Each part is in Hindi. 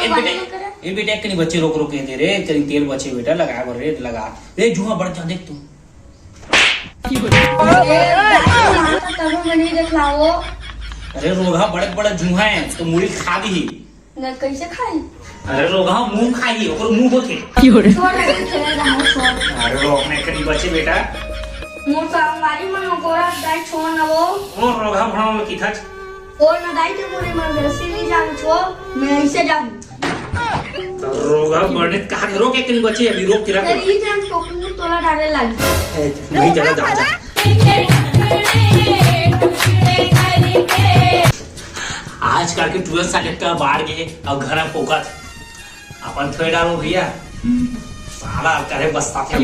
इन बेटे कहीं बच्चे रोक रोक दे रे कहीं तेल बचे बेटा लगा बर रे लगा रे जुआ बढ़ जा देख तू अरे रोगा बड़े बड़ा जुहा है तो मुड़ी खा दी न कैसे खाई अरे रोगा मुंह खाई ओकर मुंह होके अरे रोग में कहीं बचे बेटा मोर संगवारी मन गोरा दाई छोड़ न वो और रोगा भणाव में किथा और न दाई के मोरे मन रसी नहीं जान छो मैं ऐसे जाऊं रोगा बड़े कहां रोग के कहीं बचे अभी रोग तेरा तेरी जान कोकू तोला डाले लगी नहीं चला जा आज कल के 12 साल का बाहर गए और घर में पोकत अपन थोड़े डालो भैया साला करे बस्ता थे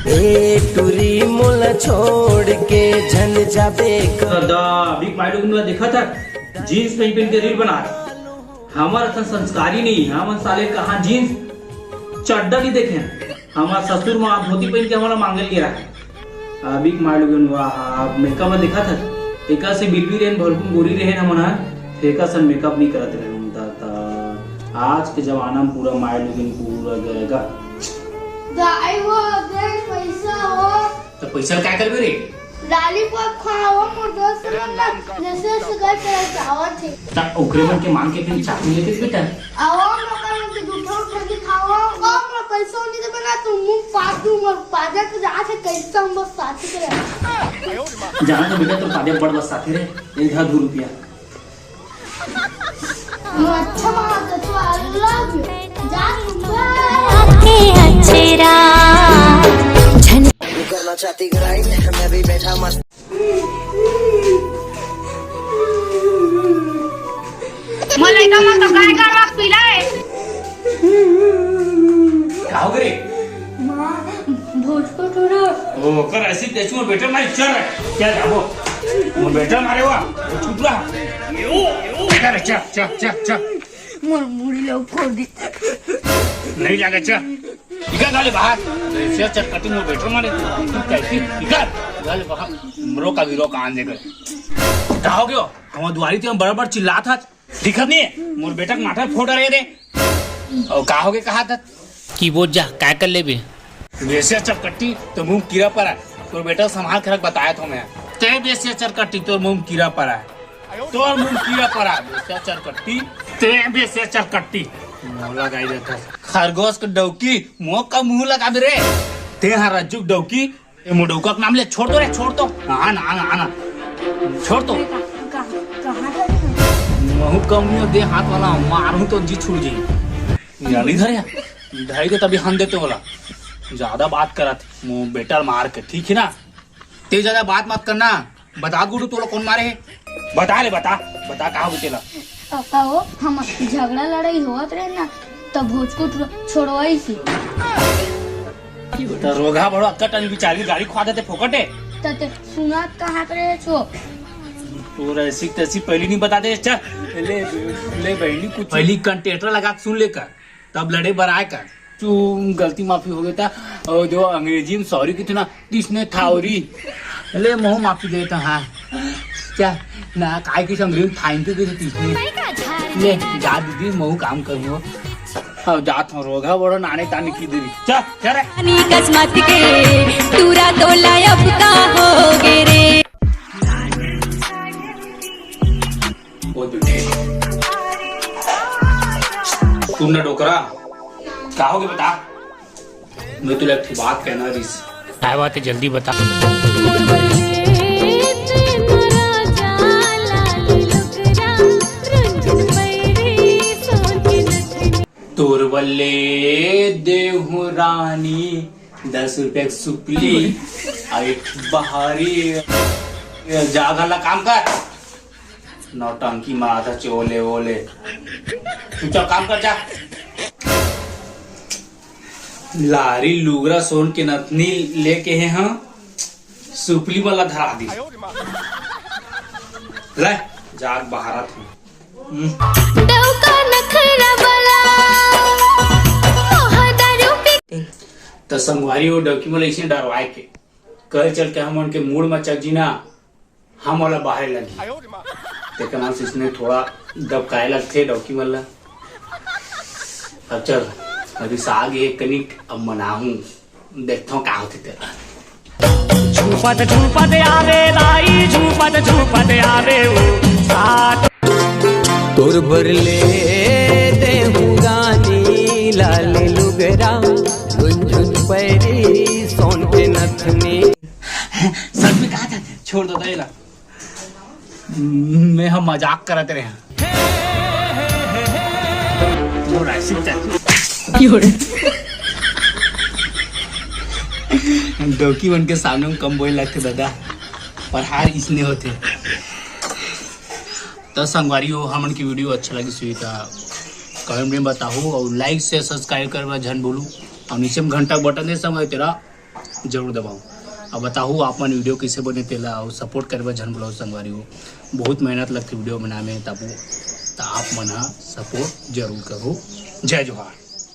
ए टूरी मोला छोड़ के झन जाबे दा बिग माइलो गुनला देखा था जीन्स पहन के रील बना हमारा तो संस्कारी नहीं हम साले कहां जीन्स चड्डा नहीं देखे हमारा ससुर मां धोती पहन के हमारा मांगल गया बिग माइलो गुनवा मेकअप में देखा था एका से बिलबी रेन भरपूर गोरी रहे हमना फेका सन मेकअप नहीं करत रहे हम ता आज के जमाना में पूरा माइलो गुन पूरा गएगा दाई वो दे पैसा हो तो पैसा क्या करबे रे लॉलीपॉप खाओ मोर दोस्त ना जैसे सगाई पे जावत थे ता ओकरे मन के मांग के फिर चाकू लेके बेटा आओ मकर के दूठा उठा के खाओ और मैं पैसा नहीं दे बना तुम मुंह फाड़ दूं और पाजा के जा से कैसा हम बस साथी करे जाना तो बेटा तो पादे बड़ बस साथी रे 1000 रुपया अच्छा मां तो आई लव यू जा अच्छेरा करना चाहती ग्राइंड मैं भी बैठा मस्त मलाइका मत तो काय कर वक्त पिलाए का हो गए मां भोज को थोड़ा ओ कर ऐसी तेज में बेटा मैं चल क्या जाबो वो बेटा मारे हुआ छुट रहा यो कर चल मोर मुड़ी लो फोड़ दी नहीं लगा चल इका गाले बाहर से चल कटिंग में बेटा मारे कैसी इका गाले बाहर रोका भी रोका आने कर का हो गयो हम दुआरी ते बराबर चिल्ला था दिखत नहीं मोर बेटा माथा फोड़ रहे रे और का हो गए कहा था की बोझ जा काय कर लेबे वैसे चपकट्टी तो मुंह कीड़ा पड़ा तोर बेटा संभाल के रख बताया था मैं ते वैसे चरकट्टी तोर मुंह कीड़ा पड़ा तोर मुंह कीड़ा पड़ा वैसे चरकट्टी ते वैसे चरकट्टी मुंह लगाई देता खरगोश के डौकी मुंह का मुंह लगा दे रे ते हां रज्जू डौकी ए मुडौका का नाम ले छोड़ दो रे छोड़ दो आना छोड़ दो मुंह कम नहीं दे हाथ वाला मारूं तो जी छूट जाई यानी धरे ढाई के तभी हम देते बोला ज्यादा बात करा थे मुंह बेटा मार के ठीक है ना ते ज्यादा बात मत करना बता गुडू तो कौन मारे है बता कहा बुतेला पापा हो हम झगड़ा लड़ाई होत रहे ना तब भोज को छोड़वाई थी तो रोगा बड़ो अक्का टन बिचारी गाड़ी खवा देते फोकटे तते सुनात कहां पे छो तो ऐसी तैसी पहली नहीं बता दे चल ले बहनी कुछ पहली कंटेटर लगा सुन लेकर तब लड़े बराए कर चूम गलती माफी हो गया था और जो अंग्रेजी में सॉरी कितना किसने थावरी ले मोह माफी देता हाँ क्या ना काय की अंग्रेजी थैंक यू किसने ले जा दीदी मोह काम करूँ अब जात हूँ रोगा बड़ो नाने ताने की देरी चल चल रे किस्मत के तूरा तो लायक का हो गे रे तुमने डोकरा कहोगे बता मैं तुझे एक बात कहना रही क्या बात है जल्दी बता तोर बल्ले देहु रानी 10 रुपए सुपली एक बहारी जागला काम कर नौटंकी मारा चोले ओले तू चल काम कर जा लारी लुगरा सोन के नतनी लेके है हाँ सुपली वाला धरा दी ले जाग बहारत हूँ तो संगवारी वो डौकी वाला इसे डरवाए के कल चल के हम उनके मूड में चक जी ना हम वाला बाहर लगी लेकिन हम इसने थोड़ा दबकाए लगते डौकी वाला अब चल अभी साग एक कनिक अब मनाहूं देखता हूँ क्या होते तेरा। झूपत झूपत आवे लाई झूपत आवे साथ तोर बरले देहूं गानी लाल लुगरा झुंझुन पैरी सोन के नथनी। सच में कहा था छोड़ दो ना मैं हम मजाक करते रहे डोकी बन के सामने में कम बोल लगते दादा पर हार इसने होते। तो संगवारी हो हमन की वीडियो अच्छा लगी सुई था कमेंट में बताओ और लाइक से सब्सक्राइब करवा झन बोलू और नीचे में घंटा बटन दे समय तेरा जरूर दबाओ और बताओ आपन वीडियो कैसे बने तेला और सपोर्ट करवा झन बोलो संगवारी हो बहुत मेहनत लगती वीडियो बनाने में तब आप मना सपोर्ट जरूर करो। जय जोहार।